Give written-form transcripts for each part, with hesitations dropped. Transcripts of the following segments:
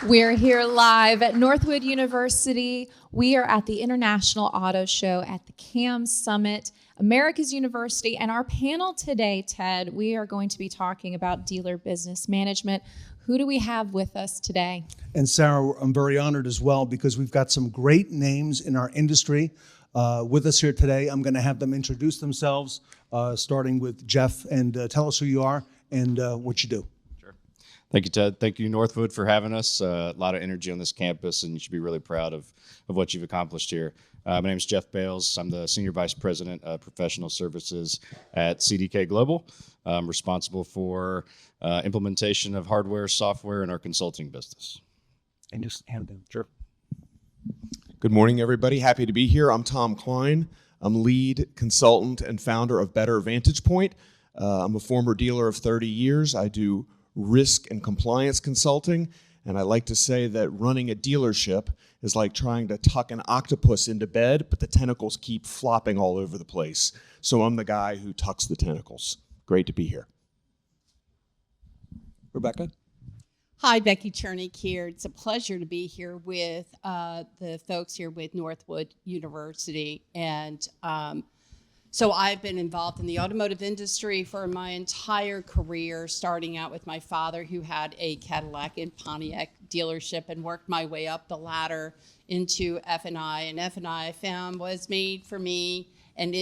We're here live at Northwood University. We are at the International Auto Show at the CAMS Summit, America's University. And our panel today, Ted, we are going to be talking about dealer business management. Who do we have with us today? And Sarah, I'm very honored as well because we've got some great names in our industry with us here today. I'm going to have them introduce themselves, starting with Jeff, and tell us who you are and what you do. Thank you, Ted. Thank you, Northwood, for having us. A lot of energy on this campus, and you should be really proud of what you've accomplished here. My name is Jeff Bales. I'm the Senior Vice President of Professional Services at CDK Global. I'm responsible for implementation of hardware, software, in our consulting business. And just hand them. Sure. Good morning, everybody. Happy to be here. I'm Tom Klein. I'm lead consultant and founder of Better Vantage Point. I'm a former dealer of 30 years. I do risk and compliance consulting, and I like to say that running a dealership is like trying to tuck an octopus into bed, but the tentacles keep flopping all over the place. So I'm the guy who tucks the tentacles. Great to be here. Rebecca? Hi, Becky Chernick here. It's a pleasure to be here with the folks here with Northwood University. And so I've been involved in the automotive industry for my entire career, starting out with my father, who had a Cadillac and Pontiac dealership, and worked my way up the ladder into F&I. And F&I I found was made for me, and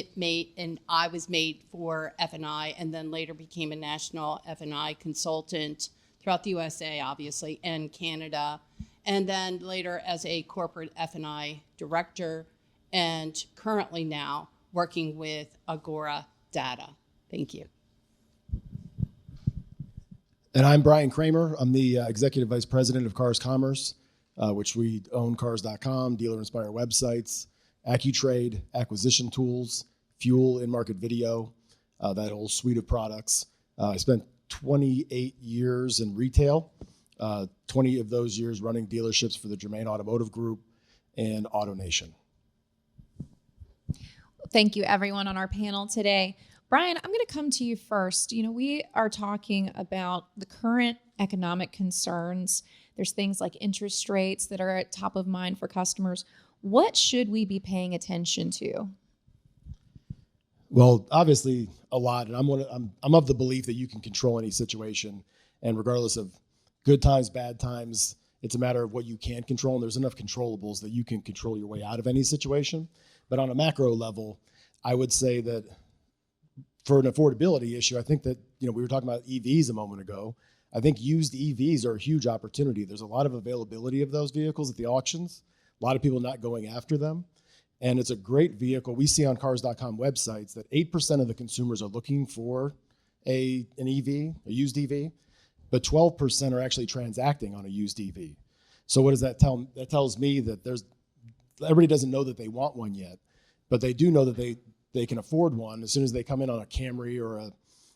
I was made for F&I, and then later became a national F&I consultant throughout the USA, obviously, and Canada, and then later as a corporate F&I director, and currently now working with Agora Data. Thank you. And I'm Brian Kramer. I'm the Executive Vice President of Cars Commerce, which we own Cars.com, Dealer Inspire websites, AccuTrade, acquisition tools, Fuel, in-market video, that whole suite of products. I spent 28 years in retail, 20 of those years running dealerships for the Germain Automotive Group and AutoNation. Thank you, everyone on our panel today. Brian, I'm going to come to you first. You know, we are talking about the current economic concerns. There's things like interest rates that are at top of mind for customers. What should we be paying attention to? Well, obviously a lot, and I'm of the belief that you can control any situation, and regardless of good times, bad times, it's a matter of what you can control, and there's enough controllables that you can control your way out of any situation. But on a macro level, I would say that for an affordability issue, I think that, we were talking about EVs a moment ago. I think used EVs are a huge opportunity. There's a lot of availability of those vehicles at the auctions, a lot of people not going after them. And it's a great vehicle. We see on Cars.com websites that 8% of the consumers are looking for an EV, a used EV, but 12% are actually transacting on a used EV. So what does that tell? That tells me that everybody doesn't know that they want one yet, but they do know that they can afford one as soon as they come in on a Camry or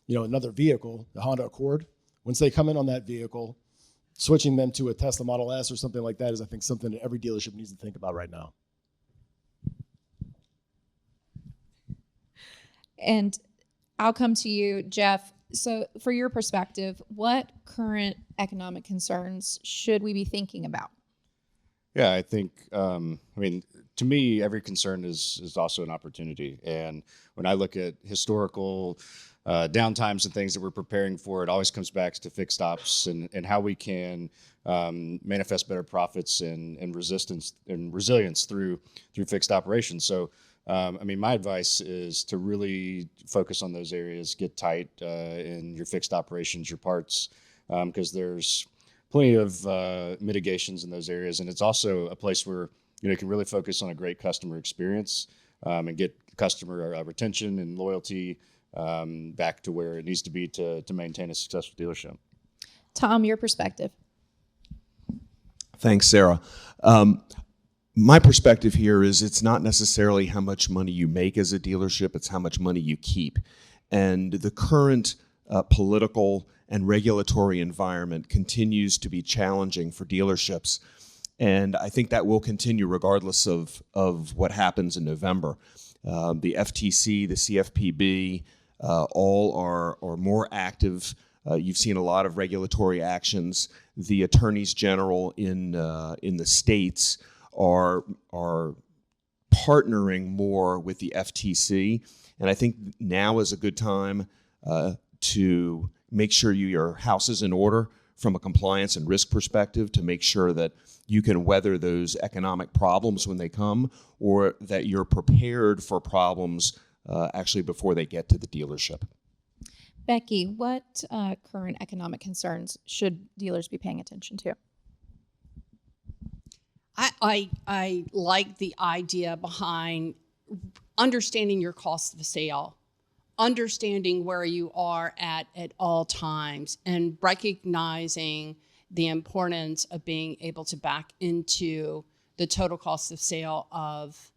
another vehicle, a Honda Accord. Once they come in on that vehicle, switching them to a Tesla Model S or something like that is, I think, something that every dealership needs to think about right now. And I'll come to you, Jeff. So for your perspective, what current economic concerns should we be thinking about? Yeah, I think, to me, every concern is also an opportunity. And when I look at historical downtimes and things that we're preparing for, it always comes back to fixed ops and how we can manifest better profits and resistance and resilience through fixed operations. So, my advice is to really focus on those areas, get tight in your fixed operations, your parts, because there's plenty of mitigations in those areas. And it's also a place where, you can really focus on a great customer experience and get customer retention and loyalty back to where it needs to be to maintain a successful dealership. Tom, your perspective. Thanks, Sarah. My perspective here is it's not necessarily how much money you make as a dealership, it's how much money you keep. And the current political and regulatory environment continues to be challenging for dealerships. And I think that will continue regardless of what happens in November. The FTC, the CFPB, all are more active. You've seen a lot of regulatory actions the attorneys general in the states are partnering more with the FTC, and I think now is a good time to make sure your house is in order from a compliance and risk perspective, to make sure that you can weather those economic problems when they come, or that you're prepared for problems actually before they get to the dealership. Becky, what current economic concerns should dealers be paying attention to? I like the idea behind understanding your cost of sale, understanding where you are at all times, and recognizing the importance of being able to back into the total cost of sale of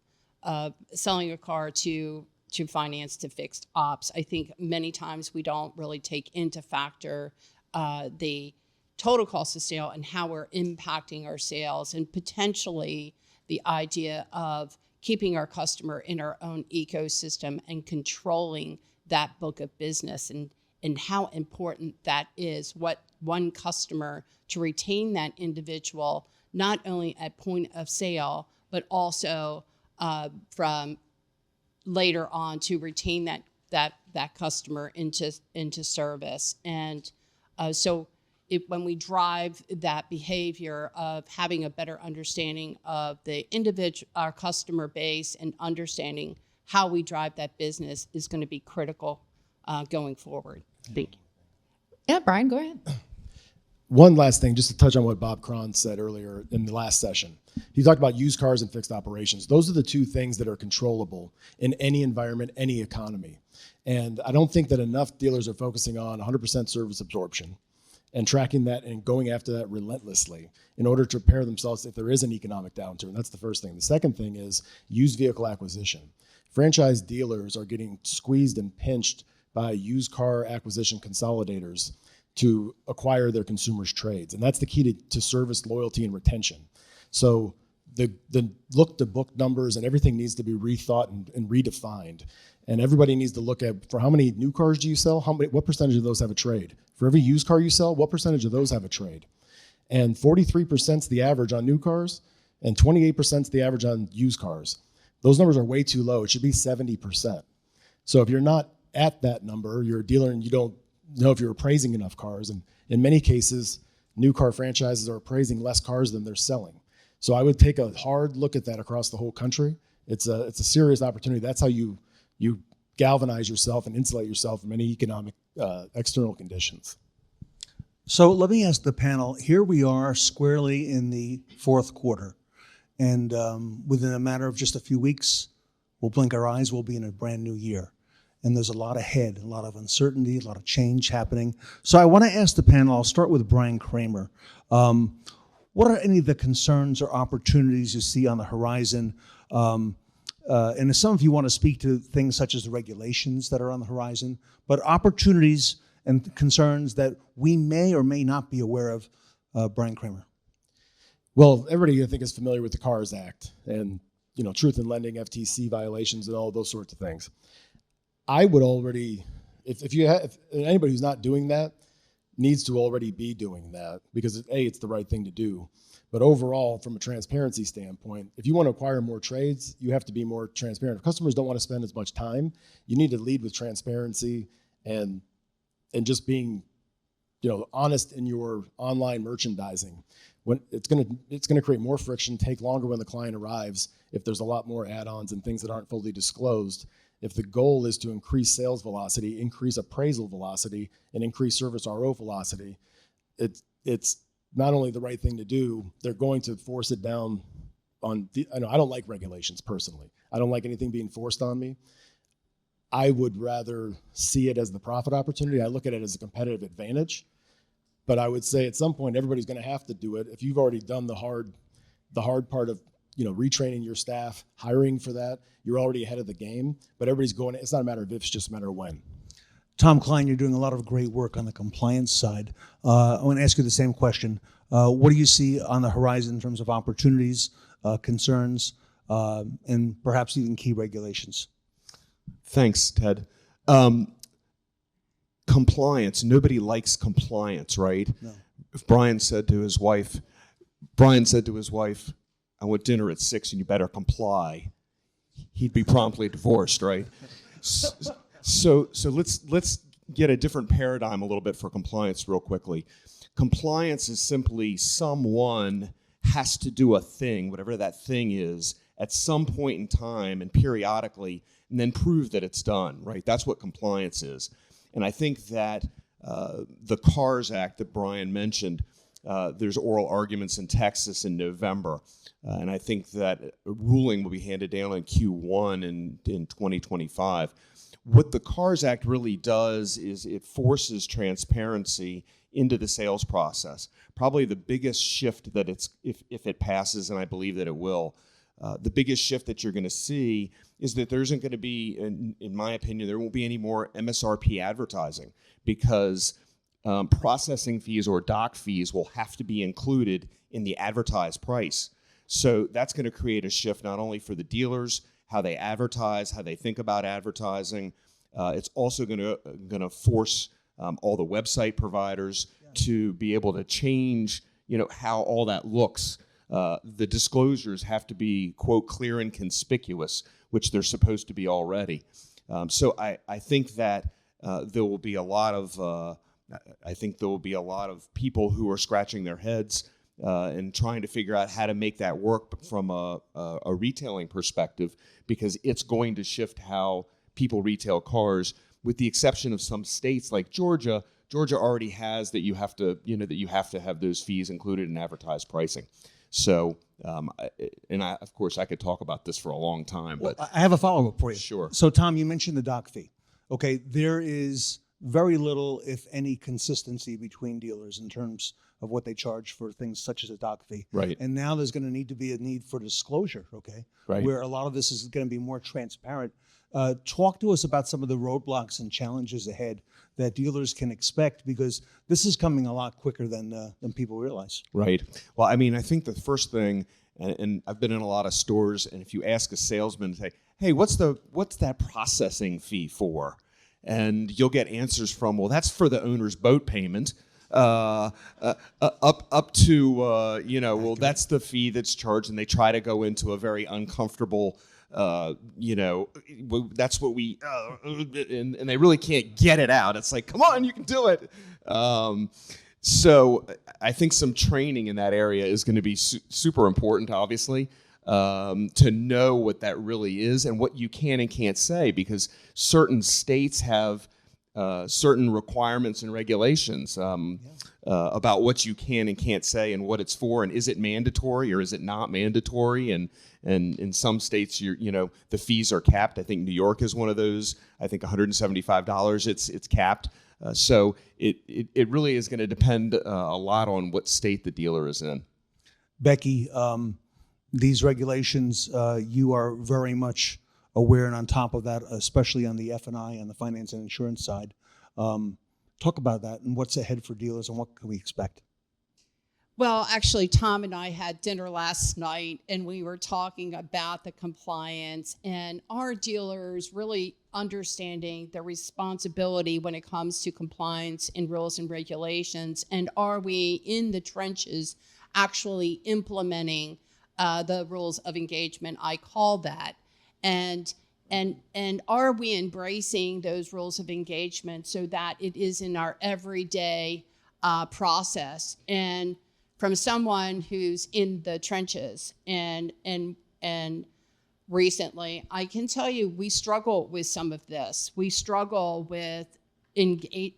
selling a car to finance to fixed ops. I think many times we don't really take into factor the total cost of sale and how we're impacting our sales, and potentially the idea of keeping our customer in our own ecosystem and controlling that book of business, and how important that is, what one customer, to retain that individual, not only at point of sale, but also from later on to retain that customer into service. And so when we drive that behavior of having a better understanding of the our customer base and understanding how we drive that business is going to be critical going forward. Thank you. Yeah, Brian, go ahead. One last thing, just to touch on what Bob Cron said earlier in the last session. He talked about used cars and fixed operations. Those are the two things that are controllable in any environment, any economy. And I don't think that enough dealers are focusing on 100% service absorption and tracking that and going after that relentlessly in order to prepare themselves if there is an economic downturn. That's the first thing. The second thing is used vehicle acquisition. Franchise dealers are getting squeezed and pinched by used car acquisition consolidators to acquire their consumers' trades. And that's the key to service, loyalty, and retention. So the look-to-book numbers and everything needs to be rethought and redefined. And everybody needs to look at, for how many new cars do you sell? What percentage of those have a trade? For every used car you sell, what percentage of those have a trade? And 43% is the average on new cars, and 28% is the average on used cars. Those numbers are way too low. It should be 70%. So if you're not at that number, you're a dealer and you don't know if you're appraising enough cars. And in many cases, new car franchises are appraising less cars than they're selling. So I would take a hard look at that across the whole country. It's a serious opportunity. That's how you galvanize yourself and insulate yourself from any economic external conditions. So let me ask the panel, here we are squarely in the fourth quarter. And within a matter of just a few weeks, we'll blink our eyes, we'll be in a brand new year. And there's a lot ahead, a lot of uncertainty, a lot of change happening. So I want to ask the panel, I'll start with Brian Kramer. What are any of the concerns or opportunities you see on the horizon? And if some of you want to speak to things such as the regulations that are on the horizon, but opportunities and concerns that we may or may not be aware of, Brian Kramer. Well, everybody I think is familiar with the CARS Act and truth in lending, FTC violations, and all those sorts of things. I would already, if anybody who's not doing that needs to already be doing that, because it's the right thing to do. But overall, from a transparency standpoint, if you want to acquire more trades, you have to be more transparent. If customers don't want to spend as much time, you need to lead with transparency and just being, honest in your online merchandising. When it's gonna create more friction, take longer when the client arrives if there's a lot more add-ons and things that aren't fully disclosed. If the goal is to increase sales velocity, increase appraisal velocity, and increase service RO velocity, it's not only the right thing to do, they're going to force it down on I don't like regulations personally. I don't like anything being forced on me. I would rather see it as the profit opportunity. I look at it as a competitive advantage. But I would say at some point, everybody's going to have to do it. If you've already done the hard part of retraining your staff, hiring for that, you're already ahead of the game. But everybody's going. It's not a matter of if, it's just a matter of when. Tom Klein, you're doing a lot of great work on the compliance side. I want to ask you the same question. What do you see on the horizon in terms of opportunities, concerns, and perhaps even key regulations? Thanks, Ted. Compliance. Nobody likes compliance, right? No. if Brian said to his wife, I want dinner at 6 and you better comply, he'd be promptly divorced, right? So let's get a different paradigm a little bit for compliance real quickly. Compliance is simply someone has to do a thing, whatever that thing is, at some point in time and periodically, and then prove that it's done, right? That's what compliance is. And I think that the CARS Act that Brian mentioned, there's oral arguments in Texas in November. And I think that a ruling will be handed down in Q1 in 2025. What the CARS Act really does is it forces transparency into the sales process. Probably the biggest shift that if it passes, and I believe that it will, the biggest shift that you're going to see is that there isn't going to be, in my opinion, there won't be any more MSRP advertising because processing fees or dock fees will have to be included in the advertised price. So that's going to create a shift not only for the dealers, how they advertise, how they think about advertising. It's also going to force all the website providers to be able to change, how all that looks. The disclosures have to be, quote, clear and conspicuous, which they're supposed to be already. So I think that there will be a lot of people who are scratching their heads and trying to figure out how to make that work from a retailing perspective, because it's going to shift how people retail cars, with the exception of some states like Georgia. Georgia already has that you have to have those fees included in advertised pricing. So, of course, I could talk about this for a long time. But I have a follow-up for you. Sure. So, Tom, you mentioned the dock fee. Okay, there is very little, if any, consistency between dealers in terms of what they charge for things such as a dock fee. Right. And now there's going to need to be a need for disclosure, okay? Right. Where a lot of this is going to be more transparent. Talk to us about some of the roadblocks and challenges ahead that dealers can expect, because this is coming a lot quicker than people realize. Right. Well, I mean, I think the first thing, and I've been in a lot of stores, and if you ask a salesman, say, hey, what's that processing fee for? And you'll get answers from, well, that's for the owner's boat payment. Up to, well, that's the fee that's charged, and they try to go into a very uncomfortable, that's what we, and they really can't get it out. It's like, come on, you can do it. So I think some training in that area is going to be super important, obviously, to know what that really is and what you can and can't say, because certain states have certain requirements and regulations about what you can and can't say and what it's for, and is it mandatory or is it not mandatory? And in some states, the fees are capped. I think New York is one of those. I think $175. It's capped. So it really is going to depend a lot on what state the dealer is in. Becky, these regulations, you are very much aware and on top of that, especially on the F&I, on the finance and insurance side. Talk about that and what's ahead for dealers and what can we expect? Well, actually, Tom and I had dinner last night, and we were talking about the compliance and our dealers really understanding their responsibility when it comes to compliance and rules and regulations. And are we in the trenches actually implementing the rules of engagement, I call that. And are we embracing those rules of engagement so that it is in our everyday process? And from someone who's in the trenches and recently, I can tell you we struggle with some of this. We struggle with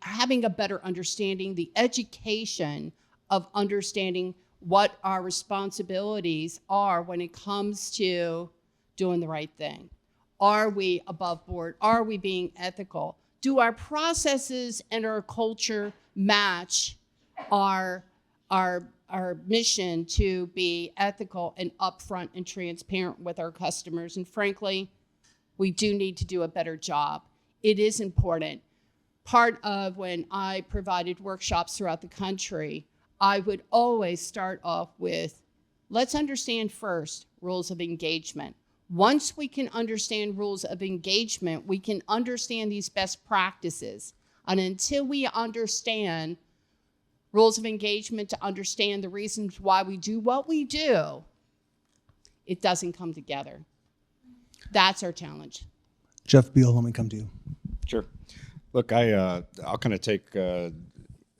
having a better understanding, the education of understanding what our responsibilities are when it comes to doing the right thing. Are we above board? Are we being ethical? Do our processes and our culture match our mission to be ethical and upfront and transparent with our customers? And frankly, we do need to do a better job. It is important. Part of when I provided workshops throughout the country, I would always start off with, let's understand first rules of engagement. Once we can understand rules of engagement, we can understand these best practices. And until we understand rules of engagement to understand the reasons why we do what we do, it doesn't come together. That's our challenge. Jeff Beal, let me come to you. Sure. Look, I'll kind of take a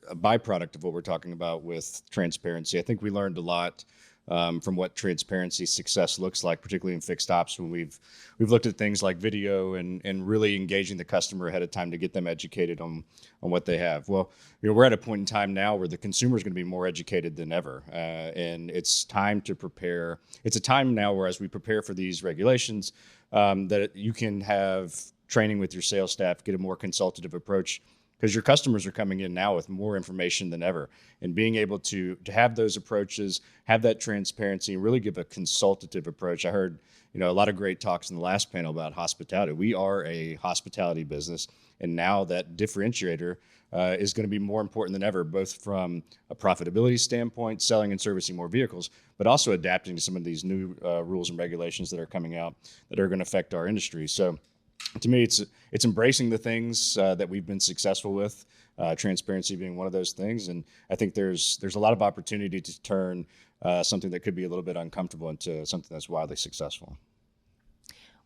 byproduct of what we're talking about with transparency. I think we learned a lot from what transparency success looks like, particularly in fixed ops, when we've looked at things like video and really engaging the customer ahead of time to get them educated on what they have. Well, we're at a point in time now where the consumer is going to be more educated than ever, and it's time to prepare. It's a time now where, as we prepare for these regulations, that you can have training with your sales staff, get a more consultative approach, because your customers are coming in now with more information than ever, and being able to have those approaches, have that transparency, and really give a consultative approach. I heard a lot of great talks in the last panel about hospitality. We are a hospitality business, and now that differentiator is going to be more important than ever, both from a profitability standpoint, selling and servicing more vehicles, but also adapting to some of these new rules and regulations that are coming out that are going to affect our industry. So to me, it's embracing the things that we've been successful with, transparency being one of those things. And I think there's a lot of opportunity to turn something that could be a little bit uncomfortable into something that's wildly successful.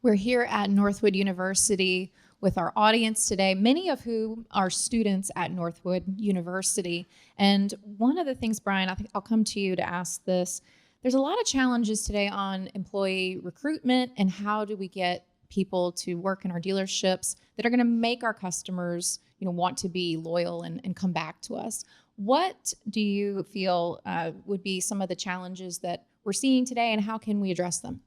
We're here at Northwood University with our audience today, many of whom are students at Northwood University. And one of the things, Brian, I think I'll come to you to ask this. There's a lot of challenges today on employee recruitment and how do we get people to work in our dealerships that are going to make our customers, want to be loyal and come back to us. What do you feel would be some of the challenges that we're seeing today, and how can we address them?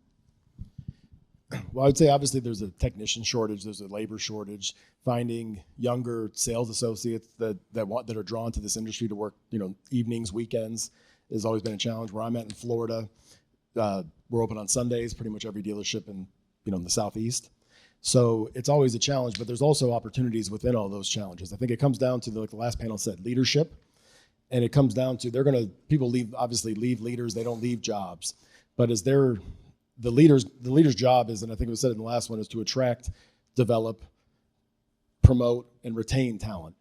Well, I would say obviously there's a technician shortage, there's a labor shortage. Finding younger sales associates that are drawn to this industry to work, evenings, weekends, has always been a challenge. Where I'm at in Florida, we're open on Sundays, pretty much every dealership in the Southeast. So it's always a challenge, but there's also opportunities within all those challenges. I think it comes down to, like the last panel said, leadership. And it comes down to people leave leaders, they don't leave jobs. But as the leader's job is, and I think it was said in the last one, is to attract, develop, promote, and retain talent.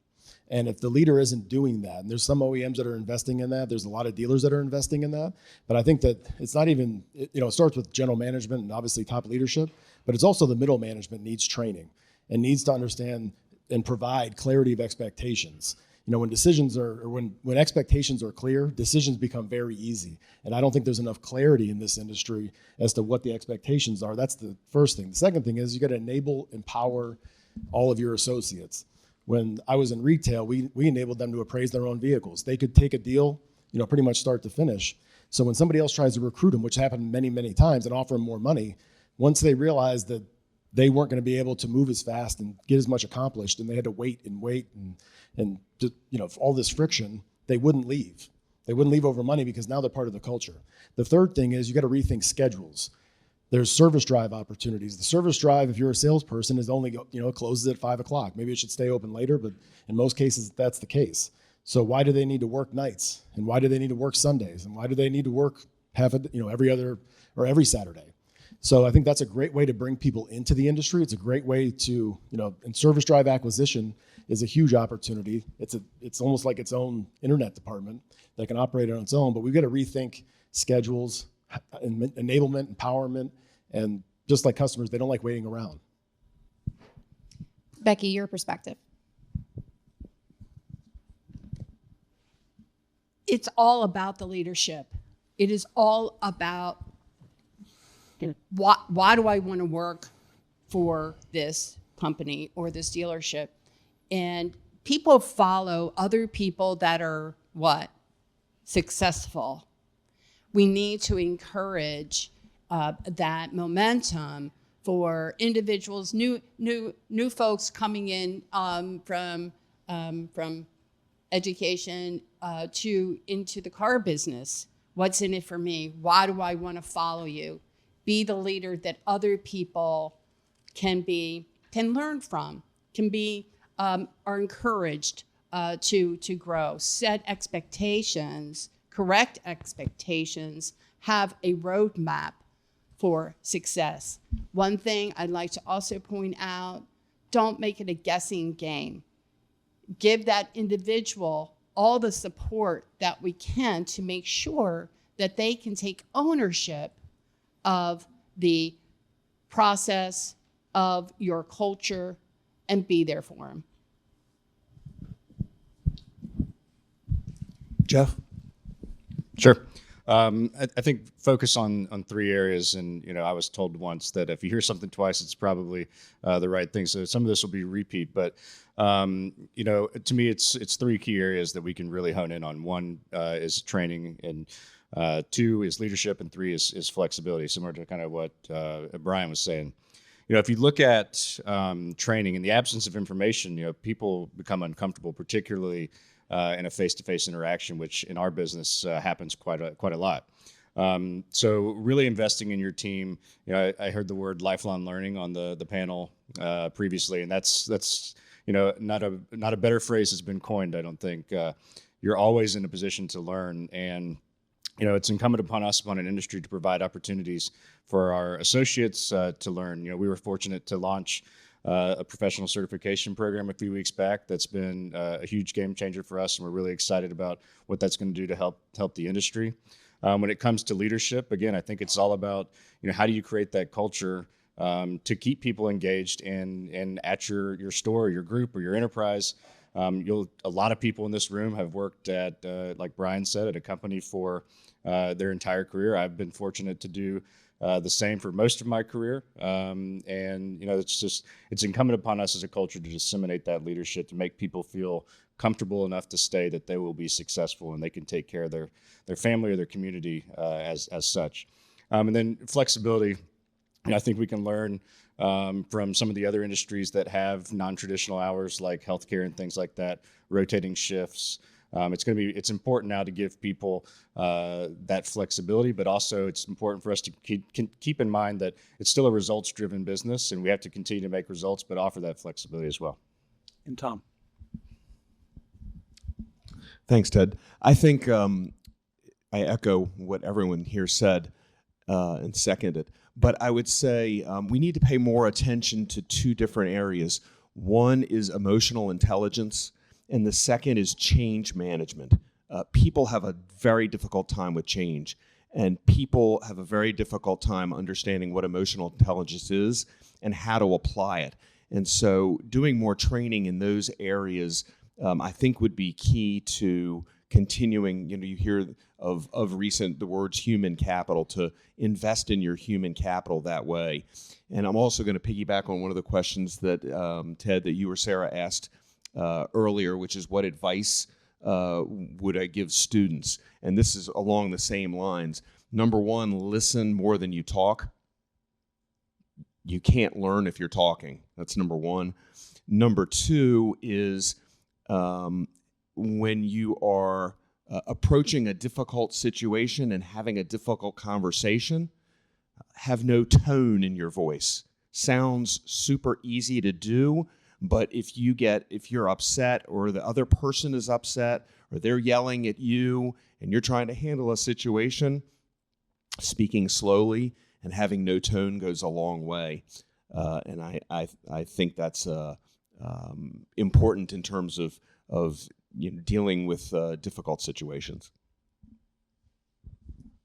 And if the leader isn't doing that, and there's some OEMs that are investing in that, there's a lot of dealers that are investing in that, but I think that it's not even, it starts with general management and obviously top leadership, but it's also the middle management needs training and needs to understand and provide clarity of expectations. When decisions are, or when expectations are clear, decisions become very easy. And I don't think there's enough clarity in this industry as to what the expectations are. That's the first thing. The second thing is you got to empower all of your associates. When I was in retail, we enabled them to appraise their own vehicles. They could take a deal, pretty much start to finish. So when somebody else tries to recruit them, which happened many, many times, and offer them more money, once they realized that they weren't going to be able to move as fast and get as much accomplished, and they had to wait and all this friction, they wouldn't leave. They wouldn't leave over money because now they're part of the culture. The third thing is you got to rethink schedules. There's service drive opportunities. The service drive, if you're a salesperson, is only, closes at 5 o'clock. Maybe it should stay open later, but in most cases, that's the case. So why do they need to work nights? And why do they need to work Sundays? And why do they need to work every other or every Saturday? So I think that's a great way to bring people into the industry. It's a great way to, and service drive acquisition is a huge opportunity. It's almost like its own internet department that can operate on its own, but we've got to rethink schedules, enablement, empowerment, and just like customers, they don't like waiting around. Becky, your perspective. It's all about the leadership. It is all about why do I want to work for this company or this dealership? And people follow other people that are successful. We need to encourage that momentum for individuals, new folks coming in from education into the car business. What's in it for me? Why do I want to follow you? Be the leader that other people can learn from, are encouraged to grow. Set expectations, correct expectations, have a roadmap for success. One thing I'd like to also point out, don't make it a guessing game. Give that individual all the support that we can to make sure that they can take ownership of the process of your culture and be there for them. Jeff? Sure. I think focus on 3 areas, and I was told once that if you hear something twice, it's probably the right thing. So some of this will be repeat, but to me, it's 3 key areas that we can really hone in on. 1 is training, and 2 is leadership, and 3 is flexibility. Similar to kind of what Brian was saying. If you look at training, in the absence of information, people become uncomfortable, particularly in a face-to-face interaction, which in our business happens quite a lot. So really investing in your team. I heard the word lifelong learning on the panel previously, and that's not a better phrase has been coined. I don't think you're always in a position to learn, and it's incumbent upon us, upon an industry, to provide opportunities for our associates to learn. We were fortunate to launch a professional certification program a few weeks back that's been a huge game changer for us, and we're really excited about what that's going to do to help the industry. When it comes to leadership, again, I think it's all about how do you create that culture to keep people engaged and at your store, your group, or your enterprise. A lot of people in this room have worked at, like Brian said, at a company for their entire career. I've been fortunate to do the same for most of my career. And it's incumbent upon us as a culture to disseminate that leadership, to make people feel comfortable enough to stay, that they will be successful and they can take care of their family or their community as such. And then flexibility. I think we can learn from some of the other industries that have non-traditional hours, like healthcare and things like that, rotating shifts. It's important now to give people that flexibility, but also it's important for us to keep in mind that it's still a results-driven business, and we have to continue to make results, but offer that flexibility as well. And Tom? Thanks, Ted. I think I echo what everyone here said and seconded. But I would say we need to pay more attention to 2 different areas. One is emotional intelligence, and the second is change management. People have a very difficult time with change, and people have a very difficult time understanding what emotional intelligence is and how to apply it. And so doing more training in those areas, I think, would be key to continuing. You hear of recent the words human capital, to invest in your human capital that way. And I'm also going to piggyback on one of the questions that Ted, that you or Sarah asked earlier, which is what advice would I give students? And this is along the same lines. Number 1, listen more than you talk. You can't learn if you're talking. That's number 1. Number 2 is when you are approaching a difficult situation and having a difficult conversation, have no tone in your voice. Sounds super easy to do, but if you're upset, or the other person is upset, or they're yelling at you and you're trying to handle a situation, speaking slowly and having no tone goes a long way. And I think that's important in terms of dealing with difficult situations.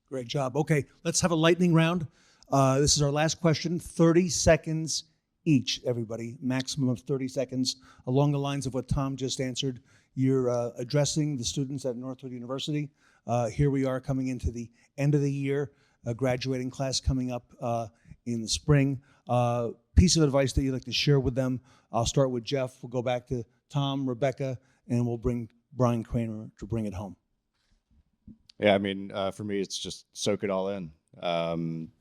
Great job. Okay, let's have a lightning round. This is our last question. 30 seconds each, everybody. Maximum of 30 seconds. Along the lines of what Tom just answered, you're addressing the students at Northwood University. Here we are coming into the end of the year, a graduating class coming up in the spring. Piece of advice that you'd like to share with them. I'll start with Jeff. We'll go back to Tom, Rebecca, and we'll bring Brian Craner to bring it home. Yeah, for me, it's just soak it all in.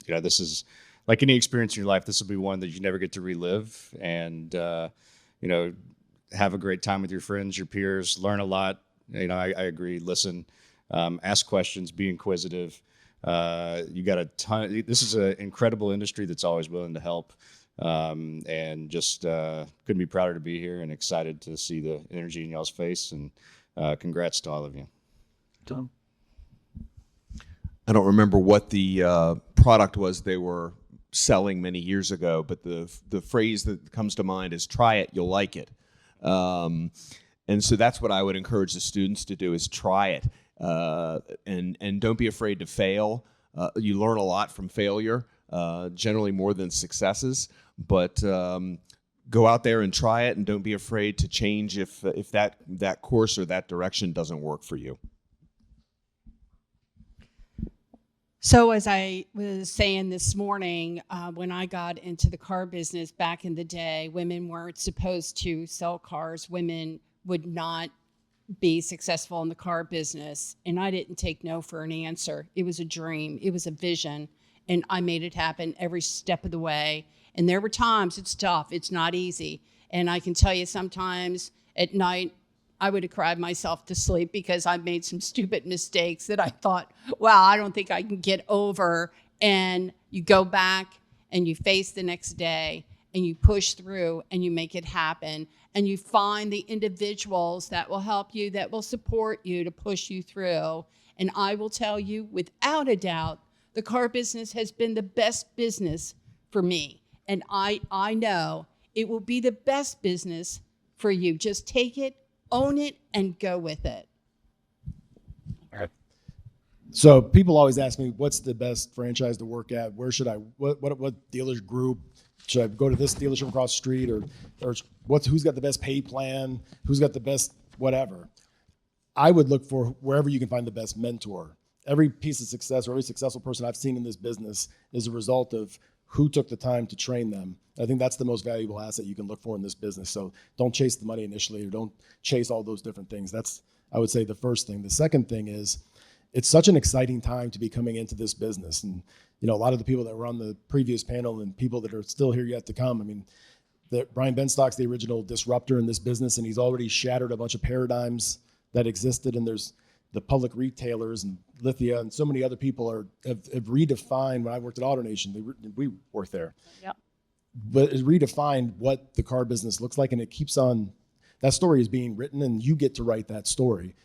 This is like any experience in your life. This will be one that you never get to relive, and have a great time with your friends, your peers, learn a lot. I agree. Listen, ask questions, be inquisitive. You got a ton. This is an incredible industry that's always willing to help, and just couldn't be prouder to be here and excited to see the energy in y'all's face. And congrats to all of you. Tom? I don't remember what the product was they were selling many years ago, but the phrase that comes to mind is "try it, you'll like it." And so that's what I would encourage the students to do, is try it. And don't be afraid to fail. You learn a lot from failure, generally more than successes. But go out there and try it, and don't be afraid to change if that course or that direction doesn't work for you. So as I was saying this morning, when I got into the car business back in the day, women weren't supposed to sell cars. Women would not be successful in the car business. And I didn't take no for an answer. It was a dream. It was a vision. And I made it happen every step of the way. And there were times it's tough. It's not easy. And I can tell you sometimes at night, I would have cried myself to sleep because I made some stupid mistakes that I thought, wow, I don't think I can get over. And you go back and you face the next day and you push through and you make it happen. And you find the individuals that will help you, that will support you to push you through. And I will tell you, without a doubt, the car business has been the best business for me. And I know it will be the best business for you. Just take it, own it, and go with it. All right. So people always ask me, what's the best franchise to work at? Where should I, what dealers group? Should I go to this dealership across the street, or who's got the best pay plan? Who's got the best whatever? I would look for wherever you can find the best mentor. Every piece of success, or every successful person I've seen in this business is a result of who took the time to train them. I think that's the most valuable asset you can look for in this business. So don't chase the money initially, or don't chase all those different things. That's, I would say, the first thing. The second thing is, it's such an exciting time to be coming into this business. And, you know, a lot of the people that were on the previous panel and people that are still here yet to come, I mean, Brian Benstock's the original disruptor in this business, and he's already shattered a bunch of paradigms that existed. And there's the public retailers and Lithia and so many other people have redefined. When I worked at AutoNation, we worked there. Yep. But it redefined what the car business looks like, and it keeps on. That story is being written, and you get to write that story.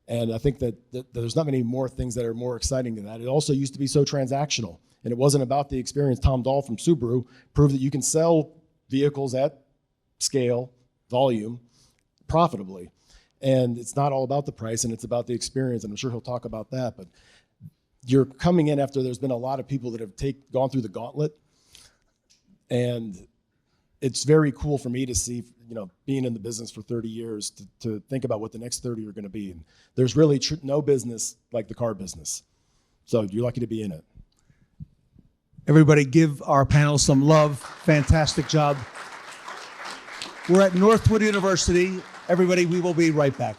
And I think that there's not many more things that are more exciting than that. It also used to be so transactional, and it wasn't about the experience. Tom Dahl from Subaru proved that you can sell vehicles at scale, volume, profitably. And it's not all about the price, and it's about the experience, and I'm sure he'll talk about that. But you're coming in after there's been a lot of people that have gone through the gauntlet, and it's very cool for me to see, you know, being in the business for 30 years, to think about what the next 30 are going to be. And there's really no business like the car business. So you're lucky to be in it. Everybody give our panel some love. Fantastic job. We're at Northwood University. Everybody, we will be right back.